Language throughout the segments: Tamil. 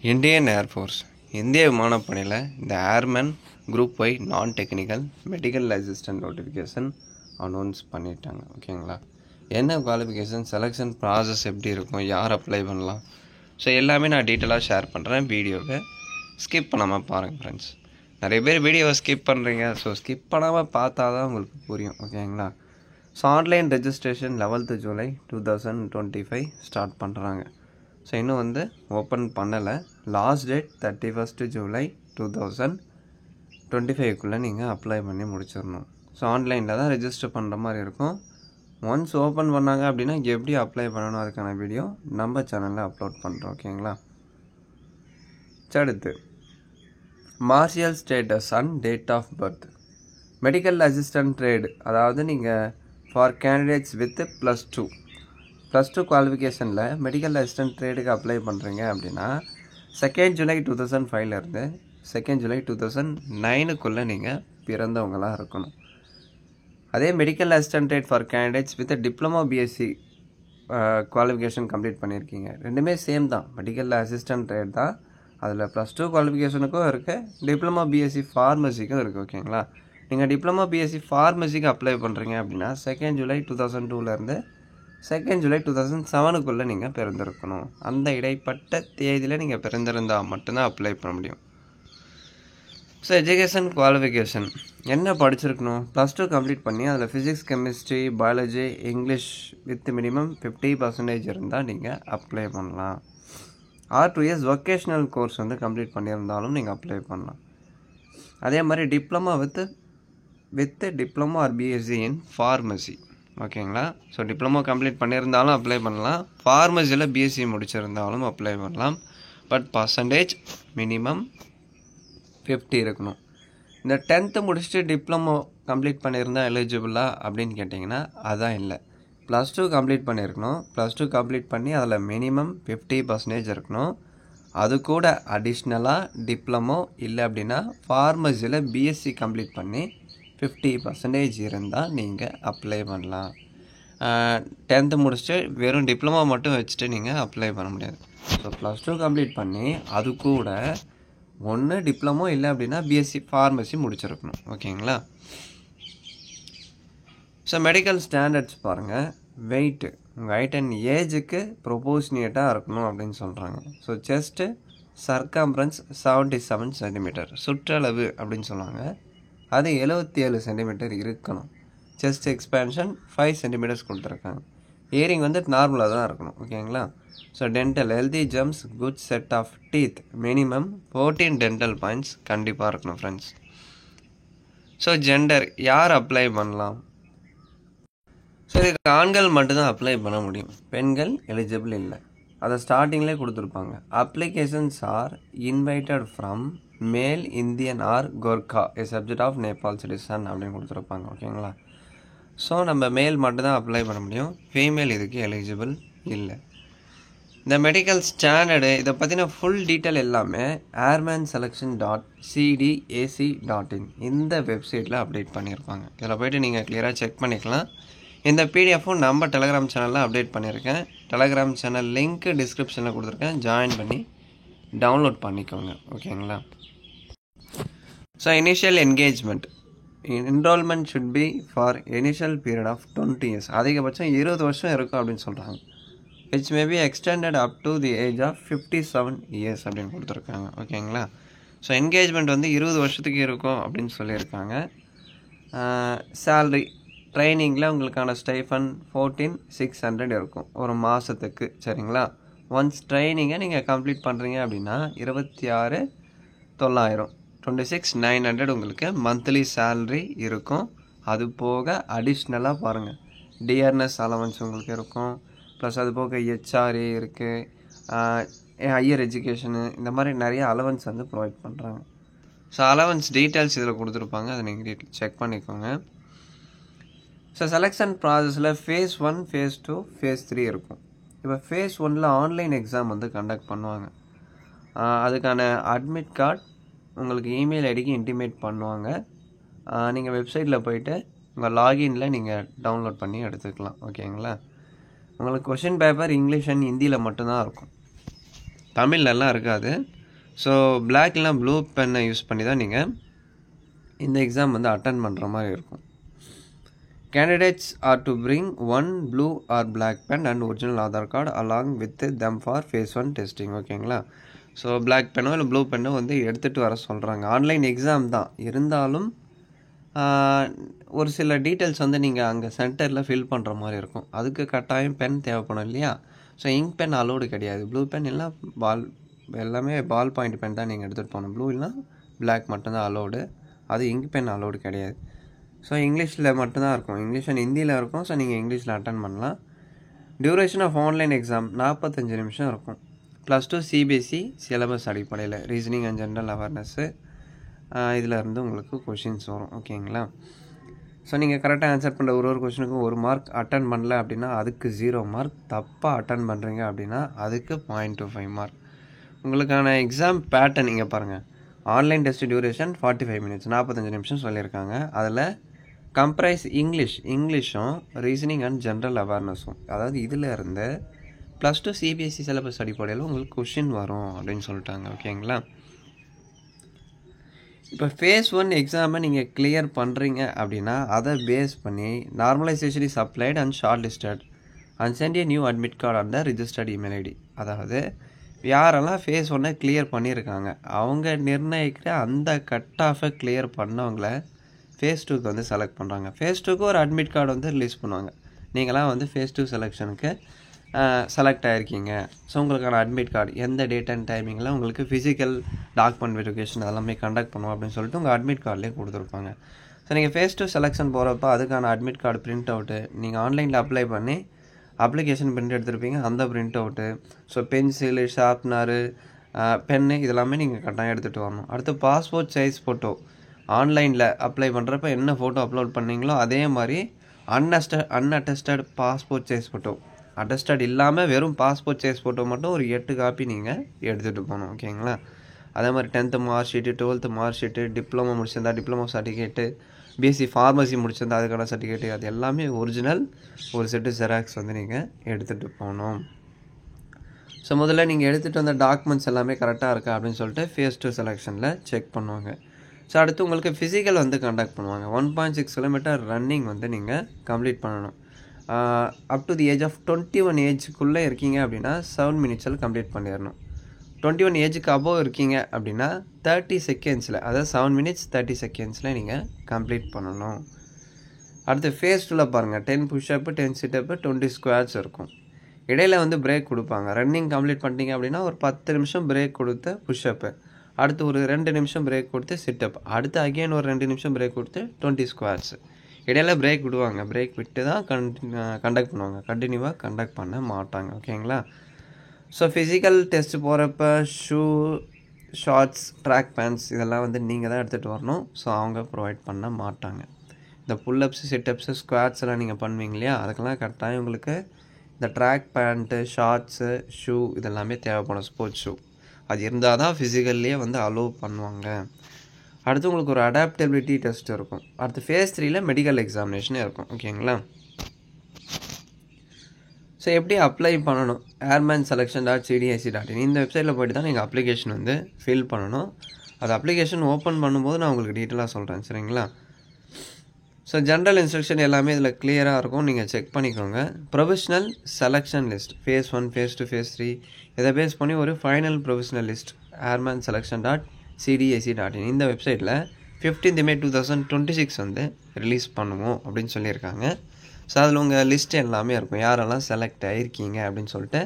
இந்தியன் ஏர்ஃபோர்ஸ் இந்திய விமானப்படையில் இந்த ஏர்மேன் குரூப் ஒய் நான் technical medical assistant notification announce பண்ணிட்டாங்க. ஓகேங்களா, என்ன குவாலிஃபிகேஷன், செலெக்ஷன் ப்ராசஸ் எப்படி இருக்கும், யார் அப்ளை பண்ணலாம், ஸோ எல்லாமே நான் டீட்டெயிலாக ஷேர் பண்ணுறேன். வீடியோவை ஸ்கிப் பண்ணாமல் பாருங்கள் ஃப்ரெண்ட்ஸ். நிறைய பேர் வீடியோவை ஸ்கிப் பண்ணுறீங்க, ஸோ ஸ்கிப் பண்ணாமல் பார்த்தா தான் உங்களுக்கு புரியும். ஓகேங்களா, so online registration 11th July 2025 start பண்ணுறாங்க. ஸோ இன்னும் ஓப்பன் பண்ணலை. லாஸ்ட் டேட் 31st July 2025க்குள்ளே நீங்கள் அப்ளை பண்ணி முடிச்சிடணும். ஸோ ஆன்லைனில் தான் ரெஜிஸ்டர் பண்ணுற மாதிரி இருக்கும். ஒன்ஸ் ஓப்பன் பண்ணாங்க அப்படின்னா எப்படி அப்ளை பண்ணணும் அதுக்கான வீடியோ நம்ம சேனலில் அப்லோட் பண்ணுறோம். ஓகேங்களா, அடுத்து marital status and date of birth. Medical assistant trade, அதாவது நீங்கள் ஃபார் கேண்டிடேட்ஸ் வித் +2 குவாலிஃபிகேஷனில் மெடிக்கல் அசிஸ்டன்ட் ட்ரேடுக்கு அப்ளை பண்ணுறீங்க அப்படின்னா 2nd July 2005லேருந்து 2nd July 2009க்குள்ளே நீங்கள் பிறந்தவங்களாக இருக்கணும். அதே medical assistant trade for candidates with diploma BSc qualification complete பண்ணியிருக்கீங்க. ரெண்டுமே சேம் தான், மெடிக்கல் அசிஸ்டன்ட் ட்ரேட் தான். அதில் +2 குவாலிஃபிகேஷனுக்கும் இருக்குது, டிப்ளமோ பிஎஸ்சி ஃபார்மசிக்கும் இருக்குது. ஓகேங்களா, நீங்கள் டிப்ளமோ பிஎஸ்சி ஃபார்மசிக்கு அப்ளை பண்ணுறீங்க அப்படின்னா 2nd July 2002லேருந்து 2nd July 2007க்குள்ளே நீங்கள் பிறந்திருக்கணும். அந்த இடைப்பட்ட தேதியில் நீங்கள் பிறந்திருந்தால் மட்டும்தான் அப்ளை பண்ண முடியும். ஸோ எஜுகேஷன் குவாலிஃபிகேஷன் என்ன படிச்சிருக்கணும், +2 கம்ப்ளீட் பண்ணி அதில் physics, chemistry, biology, English with minimum 50% இருந்தால் நீங்கள் அப்ளை பண்ணலாம். 2 years வொக்கேஷ்னல் கோர்ஸ் கம்ப்ளீட் பண்ணியிருந்தாலும் நீங்கள் அப்ளை பண்ணலாம். அதே மாதிரி diploma with diploma R BSc in pharmacy. ஓகேங்களா, ஸோ டிப்ளமோ கம்ப்ளீட் பண்ணியிருந்தாலும் அப்ளை பண்ணலாம், ஃபார்மசியில் பிஎஸ்சி முடிச்சிருந்தாலும் அப்ளை பண்ணலாம். பட் பர்சன்டேஜ் மினிமம் 50 இருக்கணும். இந்த 10th முடிச்சுட்டு டிப்ளமோ கம்ப்ளீட் பண்ணியிருந்தால் எலிஜிபிளா அப்படின்னு கேட்டிங்கன்னா அதான் இல்லை. +2 கம்ப்ளீட் பண்ணியிருக்கணும், +2 கம்ப்ளீட் பண்ணி அதில் மினிமம் 50% இருக்கணும். அது கூட அடிஷ்னலாக டிப்ளமோ இல்லை அப்படின்னா ஃபார்மசியில் பிஎஸ்சி கம்ப்ளீட் பண்ணி 50% இருந்தால் நீங்கள் அப்ளை பண்ணலாம். 10th முடிச்சுட்டு வெறும் டிப்ளமோ மட்டும் வச்சுட்டு நீங்கள் அப்ளை பண்ண முடியாது. ஸோ +2 கம்ப்ளீட் பண்ணி அது கூட ஒன்று டிப்ளமோ இல்லை அப்படின்னா பிஎஸ்சி ஃபார்மசி முடிச்சிருக்கணும். ஓகேங்களா, ஸோ மெடிக்கல் ஸ்டாண்டர்ட்ஸ் பாருங்கள். வெயிட்டு, உங்கள் ஹைட் அண்ட் ஏஜுக்கு ப்ரொபோஷனியேட்டாக இருக்கணும் அப்படின்னு சொல்கிறாங்க. ஸோ செஸ்ட்டு சர்க்கம்ஃபரன்ஸ் 77 cm, சுற்றளவு அப்படின்னு சொல்லுவாங்க, அது 77 cm இருக்கணும். செஸ்ட் எக்ஸ்பேன்ஷன் 5 cm கொடுத்துருக்காங்க. இயரிங் நார்மலாக தான் இருக்கணும். ஓகேங்களா, so dental healthy gums, good set of teeth, minimum 14 dental points கண்டிப்பாக இருக்கணும் ஃப்ரெண்ட்ஸ். ஸோ ஜெண்டர் யார் அப்ளை பண்ணலாம், ஸோ இதுக்கு ஆண்கள் மட்டும்தான் அப்ளை பண்ண முடியும், பெண்கள் எலிஜிபிள் இல்லை. அதை ஸ்டார்டிங்லேயே கொடுத்துருப்பாங்க. Applications are invited from male Indian or Gorkha a subject of Nepal citizen அப்படின்னு கொடுத்துருப்பாங்க. ஓகேங்களா, ஸோ நம்ம மேல் மட்டும்தான் அப்ளை பண்ண முடியும், ஃபீமேல் இதுக்கு எலிஜிபிள் இல்லை. இந்த மெடிக்கல் ஸ்டாண்டர்டு இதை பற்றின ஃபுல் டீட்டெயில் எல்லாமே airmanselection.cdac.in இந்த வெப்சைட்டில் அப்டேட் பண்ணியிருப்பாங்க. இதில் போய்ட்டு நீங்கள் கிளியராக செக் பண்ணிக்கலாம். இந்த பிடிஎஃப்பும் நம்ம டெலகிராம் சேனலில் அப்டேட் பண்ணியிருக்கேன். டெலகிராம் சேனல் லிங்க்கு டிஸ்கிரிப்ஷனில் கொடுத்துருக்கேன், ஜாயின் பண்ணி டவுன்லோட் பண்ணிக்கோங்க. ஓகேங்களா, so initial engagement enrolment should be for initial period of 20 years, அதிகபட்சம் 20 வருஷம் இருக்கும் அப்படின்னு சொல்கிறாங்க. which may be extended up to the age of 57 years அப்படின்னு கொடுத்துருக்காங்க. ஓகேங்களா, ஸோ என்கேஜ்மெண்ட் 20 வருஷத்துக்கு இருக்கும் அப்படின்னு சொல்லியிருக்காங்க. சேல்ரி ட்ரைனிங்கில் உங்களுக்கான ஸ்டைஃபன் 14,600 இருக்கும் ஒரு மாதத்துக்கு. சரிங்களா, ஒன்ஸ் ட்ரைனிங்கை நீங்கள் கம்ப்ளீட் பண்ணுறீங்க அப்படின்னா 26,900 26,900 உங்களுக்கு மந்த்லி சேல்ரி இருக்கும். அது போக அடிஷ்னலாக பாருங்கள் டிஆர்எஸ் அலவன்ஸ் உங்களுக்கு இருக்கும், ப்ளஸ் அது போக ஹெச்ஆர்ஏ இருக்குது, ஹையர் எஜுகேஷனு, இந்த மாதிரி நிறைய அலவன்ஸ் ப்ரொவைட் பண்ணுறாங்க. ஸோ அலவன்ஸ் டீட்டெயில்ஸ் இதில் கொடுத்துருப்பாங்க, அதை நீங்கள் செக் பண்ணிக்கோங்க. ஸோ செலெக்ஷன் ப்ராசஸில் phase 1, phase 2, phase 3 இருக்கும். இப்போ phase 1ல் ஆன்லைன் எக்ஸாம் கண்டக்ட் பண்ணுவாங்க. அதுக்கான அட்மிட் கார்டு உங்களுக்கு இமெயில் ஐடிக்கு இன்டிமேட் பண்ணுவாங்க. நீங்கள் வெப்சைட்டில் போய்ட்டு உங்கள் லாகின்ல நீங்கள் டவுன்லோட் பண்ணி எடுத்துக்கலாம். ஓகேங்களா, உங்களுக்கு கொஷின் பேப்பர் இங்கிலீஷ் அண்ட் ஹிந்தியில் மட்டும்தான் இருக்கும். தமிழ்லலாம் இருக்காது. ஸோ பிளாக் இல்லைனா ப்ளூ பென்னை யூஸ் பண்ணி தான் நீங்கள் இந்த எக்ஸாம் வந்து அட்டன் பண்ணுற மாதிரி இருக்கும். Candidates are to bring one blue or black pen and original Aadhaar card along with them for phase 1 testing. ஓகேங்களா? ஸோ பிளாக் பென்னோ இல்லை ப்ளூ பென்னோ வந்து எடுத்துகிட்டு வர சொல்கிறாங்க. ஆன்லைன் எக்ஸாம் தான் இருந்தாலும் ஒரு சில டீட்டெயில்ஸ் வந்து நீங்கள் அங்கே சென்டரில் ஃபில் பண்ணுற மாதிரி இருக்கும். அதுக்கு கட்டாயம் பென் தேவைப்படும் இல்லையா? ஸோ இங்க் பென் அலோடு கிடையாது. ப்ளூ பென் எல்லாம் எல்லாமே பால் பாயிண்ட் பென் தான் நீங்கள் எடுத்துகிட்டு போகணும். ப்ளூ இல்லைனா பிளாக் மட்டும்தான் அலோடு. அது இங்க் பென் அலோடு கிடையாது. ஸோ இங்கிலீஷில் மட்டும்தான் இருக்கும். இங்கிலீஷ் அண்ட் ஹிந்தியில் இருக்கும். ஸோ நீங்கள் இங்கிலீஷில் அட்டன் பண்ணலாம். டியூரேஷன் ஆஃப் ஆன்லைன் எக்ஸாம் 45 நிமிஷம் இருக்கும். +2 CBSE சிலபஸ் அடிப்படையில் ரீசனிங் அண்ட் ஜென்ரல் அவேர்னஸ்ஸு இதில் இருந்து உங்களுக்கு கொஷின்ஸ் வரும். ஓகேங்களா? ஸோ நீங்கள் கரெக்டாக ஆன்சர் பண்ணுற ஒரு கொஷினுக்கும் 1 மார்க், அட்டன் பண்ணல அப்படின்னா அதுக்கு 0 மார்க், தப்பாக அட்டன் பண்ணுறீங்க அப்படின்னா அதுக்கு 0.25 மார்க். உங்களுக்கான எக்ஸாம் பேட்டர்ன் இங்கே பாருங்கள். ஆன்லைன் டெஸ்ட் டியூரேஷன் 45 மினிட்ஸ், 45 நிமிஷம் சொல்லியிருக்காங்க. அதில் கம்ப்ரைஸ் இங்கிலீஷும் ரீசனிங் அண்ட் ஜென்ரல் அவேர்னஸும், அதாவது இதில் இருந்து +2 CBSE சிலபஸ் அடிப்படையில் உங்களுக்கு கொஷின் வரும் அப்படின்னு சொல்லிட்டாங்க. ஓகேங்களா? இப்போ ஃபேஸ் 1 எக்ஸாமை நீங்கள் கிளியர் பண்ணுறீங்க அப்படின்னா அதை பேஸ் பண்ணி normalisation is applied and shortlisted and sent a new admit card அந்த ரிஜிஸ்டர்ட் இமெயில் ஐடி. அதாவது யாரெல்லாம் ஃபேஸ் 1 கிளியர் பண்ணியிருக்காங்க அவங்க நிர்ணயிக்கிற அந்த கட் ஆஃபை கிளியர் பண்ணவங்கள ஃபேஸ் 2க்கு வந்து செலக்ட் பண்ணுறாங்க. ஃபேஸ் 2க்கு ஒரு அட்மிட் கார்டு வந்து ரிலீஸ் பண்ணுவாங்க. நீங்களாம் வந்து ஃபேஸ் 2 செலெக்ஷனுக்கு செலக்ட் ஆகிருக்கீங்க. ஸோ உங்களுக்கான அட்மிட் கார்டு எந்த டேட் அண்ட் டைமிங்கில் உங்களுக்கு ஃபிசிக்கல் டாக்குமெண்ட் வெரிஃபிகேஷன் அதெல்லாமே கண்டக்ட் பண்ணுவோம் அப்படின்னு சொல்லிட்டு உங்கள் அட்மிட் கார்ட்லேயே கொடுத்துருப்பாங்க. ஸோ நீங்கள் ஃபேஸ் 2 செலெக்ஷன் போகிறப்ப அதுக்கான அட்மிட் கார்டு பிரிண்ட் அவுட்டு நீங்கள் ஆன்லைனில் அப்ளை பண்ணி அப்ளிகேஷன் பிரிண்ட் எடுத்துருப்பீங்க, அந்த print out. So pencil, sharpener, pen இதெல்லாமே நீங்கள் கட்டாயம் எடுத்துகிட்டு வரணும். அடுத்து பாஸ்போர்ட் சைஸ் ஃபோட்டோ. ஆன்லைனில் அப்ளை பண்ணுறப்ப என்ன ஃபோட்டோ அப்லோட் பண்ணீங்களோ அதே மாதிரி அன்அட்டஸ்டட் பாஸ்போர்ட் சைஸ் ஃபோட்டோ, அட்டஸ்டட் இல்லாமல் வெறும் பாஸ்போர்ட் சைஸ் ஃபோட்டோ மட்டும் ஒரு 8 காப்பி நீங்கள் எடுத்துகிட்டு போகணும். ஓகேங்களா? அதே மாதிரி 10th mark sheet, 12th mark sheet, diploma முடிச்சிருந்தா டிப்ளமோ சர்டிஃபிகேட்டு, பிஎஸ்சி ஃபார்மசி முடிச்சிருந்தா அதுக்கான சர்டிஃபிகேட்டு, அது எல்லாமே ஒரிஜினல் ஒரு செட்டு ஜெராக்ஸ் வந்து நீங்கள் எடுத்துகிட்டு போகணும். ஸோ முதல்ல நீங்கள் எடுத்துகிட்டு வந்த டாக்குமெண்ட்ஸ் எல்லாமே கரெக்டாக இருக்கா அப்படின்னு சொல்லிட்டு ஃபேஸ் 2 செலெக்ஷனில் செக் பண்ணுவாங்க. ஸோ அடுத்து உங்களுக்கு ஃபிசிக்கல் வந்து கண்டக்ட் பண்ணுவாங்க. 1.6 கிலோமீட்டர் ரன்னிங் வந்து நீங்கள் கம்ப்ளீட் பண்ணணும். Up to the age of 21 ஏஜுக்குள்ளே இருக்கீங்க அப்படின்னா 7 மினிட்ஸில் கம்ப்ளீட் பண்ணிடணும். 21 ஏஜுக்கு அபோவ் இருக்கீங்க அப்படின்னா 30 செகண்ட்ஸில், அதாவது 7 மினிட்ஸ் 30 செகண்ட்ஸில் நீங்கள் கம்ப்ளீட் பண்ணணும். அடுத்து ஃபேஸ் 2ல் பாருங்கள். 10 புஷ்அப்பு, 10 சிட்டப்பு, 20 ஸ்குவாட்ஸ் இருக்கும். இடையில் வந்து பிரேக் கொடுப்பாங்க. ரன்னிங் கம்ப்ளீட் பண்ணிட்டீங்க அப்படின்னா ஒரு 10 நிமிஷம் பிரேக் கொடுத்து புஷ்அப்பு, அடுத்து ஒரு 2 நிமிஷம் பிரேக் கொடுத்து சிட்டப், அடுத்து அகெயின் ஒரு 2 நிமிஷம் பிரேக் கொடுத்து 20 ஸ்குவாட்ஸ். இடையில பிரேக் விடுவாங்க. பிரேக் விட்டு தான் கண்டக்ட் பண்ணுவாங்க. கண்டினியூவாக கண்டக்ட் பண்ண மாட்டாங்க. ஓகேங்களா? ஸோ ஃபிசிக்கல் டெஸ்ட் போகிறப்ப ஷூ, ஷார்ட்ஸ், ட்ராக் பேண்ட்ஸ் இதெல்லாம் வந்து நீங்கள் தான் எடுத்துகிட்டு வரணும். ஸோ அவங்க ப்ரொவைட் பண்ண மாட்டாங்க. இந்த புல்லப்ஸு, சிட்டப்ஸு, ஸ்குவாட்ஸ் எல்லாம் நீங்கள் பண்ணுவீங்க இல்லையா, அதுக்கெல்லாம் கரெக்டாக உங்களுக்கு இந்த ட்ராக் பேண்ட்டு, ஷார்ட்ஸு, ஷூ இதெல்லாமே தேவைப்படும். ஸ்போர்ட்ஸ் ஷூ அது இருந்தால் தான் ஃபிசிக்கல்லையே வந்து அலோவ் பண்ணுவாங்க. அடுத்து உங்களுக்கு ஒரு அடாப்டபிலிட்டி டெஸ்ட் இருக்கும். அடுத்து ஃபேஸ் 3ல் மெடிக்கல் எக்ஸாமினேஷனே இருக்கும். ஓகேங்களா? ஸோ எப்படி அப்ளை பண்ணணும்? airmanSelection.cdse.in இந்த வெப்சைட்டில் போய்ட்டு தான் நீங்கள் அப்ளிகேஷன் வந்து ஃபில் பண்ணணும். அது அப்ளிகேஷன் ஓப்பன் பண்ணும்போது நான் உங்களுக்கு டீட்டெயிலாக சொல்கிறேன். சரிங்களா? ஸோ ஜென்ரல் இன்ஸ்ட்ரக்ஷன் எல்லாமே இதில் கிளியராக இருக்கும். நீங்கள் செக் பண்ணிக்கோங்க. Professional selection list phase 1, phase 2, phase 3 இதை பேஸ் பண்ணி ஒரு ஃபைனல் ப்ரொஃபஷனல் லிஸ்ட் airmanSelection.cdse.in இந்த வெப்சைட்டில் 15th May 2026 வந்து ரிலீஸ் பண்ணுவோம் அப்படின்னு சொல்லியிருக்காங்க. ஸோ அதில் உங்கள் லிஸ்ட் எல்லாமே இருக்கும். யாரெல்லாம் செலக்ட் ஆகிருக்கீங்க அப்படின்னு சொல்லிட்டு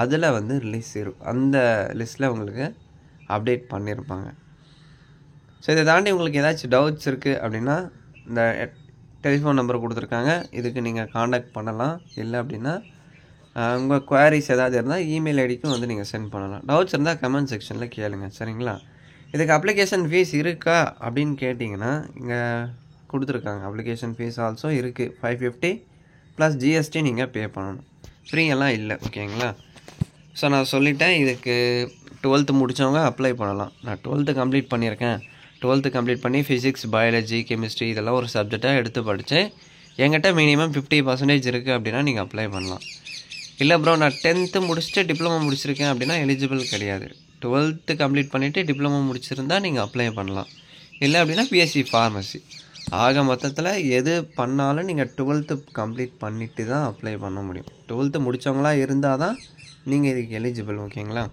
அதில் வந்து ரிலீஸ் இருக்கும். அந்த லிஸ்ட்டில் உங்களுக்கு அப்டேட் பண்ணியிருப்பாங்க. ஸோ இதை தாண்டி உங்களுக்கு ஏதாச்சும் டவுட்ஸ் இருக்குது அப்படின்னா இந்த டெலிஃபோன் நம்பர் கொடுத்துருக்காங்க. இதுக்கு நீங்கள் காண்டாக்ட் பண்ணலாம். இல்லை அப்படின்னா உங்கள் குவாரிஸ் ஏதாவது இருந்தால் இமெயில் ஐடிக்கும் வந்து நீங்கள் சென்ட் பண்ணலாம். டவுட்ஸ் இருந்தால் கமெண்ட் செக்ஷனில் கேளுங்க. சரிங்களா? இதுக்கு அப்ளிகேஷன் ஃபீஸ் இருக்கா அப்படின்னு கேட்டிங்கன்னா இங்கே கொடுத்துருக்காங்க. அப்ளிகேஷன் ஃபீஸ் ஆல்சோ இருக்குது. 550 ப்ளஸ் ஜிஎஸ்டி நீங்கள் பே பண்ணணும். ஃப்ரீ எல்லாம் இல்லை. ஓகேங்களா? ஸோ நான் சொல்லிட்டேன். இதுக்கு 12th முடித்தவங்க அப்ளை பண்ணலாம். நான் 12th கம்ப்ளீட் பண்ணியிருக்கேன். 12th கம்ப்ளீட் பண்ணி ஃபிசிக்ஸ், பயாலஜி, கெமிஸ்ட்ரி இதெல்லாம் ஒரு சப்ஜெக்டாக எடுத்து படித்தேன். என்கிட்ட மினிமம் 50% இருக்குது அப்படின்னா நீங்கள் அப்ளை பண்ணலாம். இல்லை ப்ரோ நான் 10th முடிச்சுட்டு டிப்ளமோ முடிச்சிருக்கேன் அப்படின்னா எலிஜிபிள் கிடையாது. 12th கம்ப்ளீட் பண்ணிவிட்டு டிப்ளமோ முடிச்சிருந்தா நீங்கள் அப்ளை பண்ணலாம். இல்லை அப்படின்னா பிஎஸ்சி ஃபார்மசி. ஆக மொத்தத்தில் எது பண்ணாலும் நீங்கள் 12th கம்ப்ளீட் பண்ணிவிட்டு தான் அப்ளை பண்ண முடியும். 12th முடித்தவங்களாக இருந்தால் தான் நீங்கள் இதுக்கு எலிஜிபிள். ஓகேங்களா?